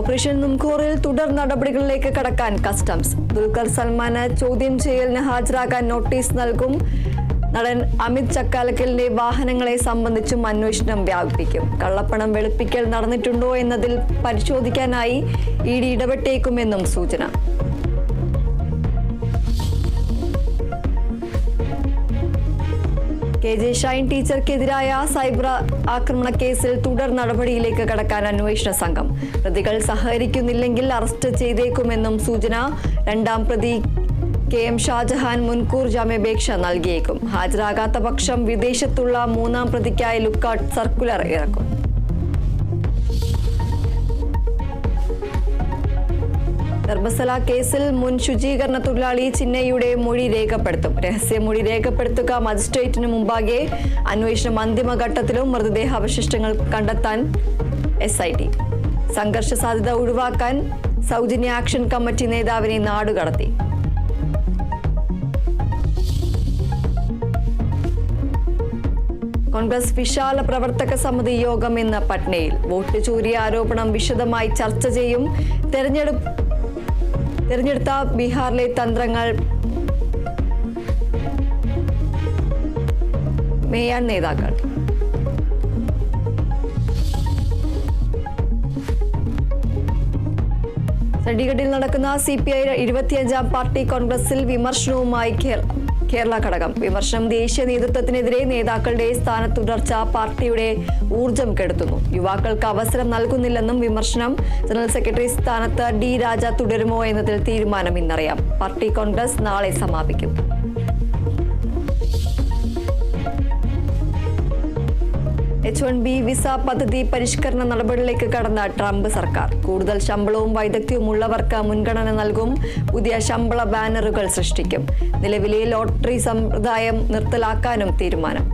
Operation നുംഖോറിൽ തുടർ നടപടികളിലേക്ക് കടക്കാൻ കസ്റ്റംസ്. ദുൽഖർ സൽമാന് ചോദ്യം ചെയ്യലിന് ഹാജരാകാൻ നോട്ടീസ് നൽകും. നടൻ അമിത് ചക്കാലക്കലിന്റെ വാഹനങ്ങളെ സംബന്ധിച്ചും അന്വേഷണം വ്യാപിപ്പിക്കും. കള്ളപ്പണം വെളുപ്പിക്കൽ നടന്നിട്ടുണ്ടോ എന്നതിൽ പരിശോധിക്കാനായി ഇ ഡി ഇടപെട്ടേക്കുമെന്നും സൂചന. KJ ഷൈൻ ടീച്ചർക്കെതിരായ സൈബർ ആക്രമണ കേസിൽ തുടർ നടപടിയിലേക്ക് കടക്കാൻ അന്വേഷണ സംഘം. പ്രതികൾ സഹകരിക്കുന്നില്ലെങ്കിൽ അറസ്റ്റ് ചെയ്തേക്കുമെന്നും സൂചന. രണ്ടാം പ്രതി KM ഷാജഹാൻ മുൻകൂർ ജാമ്യാപേക്ഷ നൽകിയേക്കും. ഹാജരാകാത്ത പക്ഷം വിദേശത്തുള്ള മൂന്നാം പ്രതിക്കായി ലുക്കൌട്ട് സർക്കുലർ ഇറക്കും. ധർമ്മസ്ഥല കേസിൽ മുൻ ശുചീകരണ തൊഴിലാളി ചിന്നയുടെ മൊഴി രേഖപ്പെടുത്തും. രഹസ്യമൊഴി രേഖപ്പെടുത്തുക മജിസ്ട്രേറ്റിന് മുമ്പാകെ. അന്വേഷണം അന്തിമഘട്ടത്തിലും. മൃതദേഹ അവശിഷ്ടങ്ങൾ കണ്ടെത്താൻ SIT. സംഘർഷ സാധ്യത ഒഴിവാക്കാൻ സൗജന്യ ആക്ഷൻ കമ്മിറ്റി നേതാവിനെ നാടുകടത്തി. കോൺഗ്രസ് വിശാല പ്രവർത്തക സമിതി യോഗം ഇന്ന് പട്നയിൽ. വോട്ട് ചോരി ആരോപണം വിശദമായി ചർച്ച ചെയ്യും. തെരഞ്ഞെടുത്ത ബീഹാറിലെ തന്ത്രങ്ങൾ മേയാൻ നേതാക്കൾ. ചണ്ഡീഗഡിൽ നടക്കുന്ന CPI 25ാം പാർട്ടി കോൺഗ്രസിൽ വിമർശനവുമായി കേരള ഘടകം. വിമർശനം ദേശീയ നേതൃത്വത്തിനെതിരെ. നേതാക്കളുടെ സ്ഥാനത്തുടർച്ച പാർട്ടിയുടെ ഊർജം കെടുത്തുന്നു. യുവാക്കൾക്ക് അവസരം നൽകുന്നില്ലെന്നും വിമർശനം. ജനറൽ സെക്രട്ടറി സ്ഥാനത്ത് D രാജ തുടരുമോ എന്നതിൽ തീരുമാനം ഇന്നറിയാം. പാർട്ടി കോൺഗ്രസ് നാളെ സമാപിക്കും. H1B വിസ പദ്ധതി പരിഷ്കരണ നടപടികളിലേക്ക് കടന്ന ട്രംപ് സർക്കാർ. കൂടുതൽ ശമ്പളവും വൈദഗ്ധ്യവും ഉള്ളവർക്ക് മുൻഗണന നൽകും. പുതിയ ശമ്പള ബാനറുകൾ സൃഷ്ടിക്കും. നിലവിലെ ലോട്ടറി സമ്പ്രദായം നിർത്തലാക്കാനും തീരുമാനം.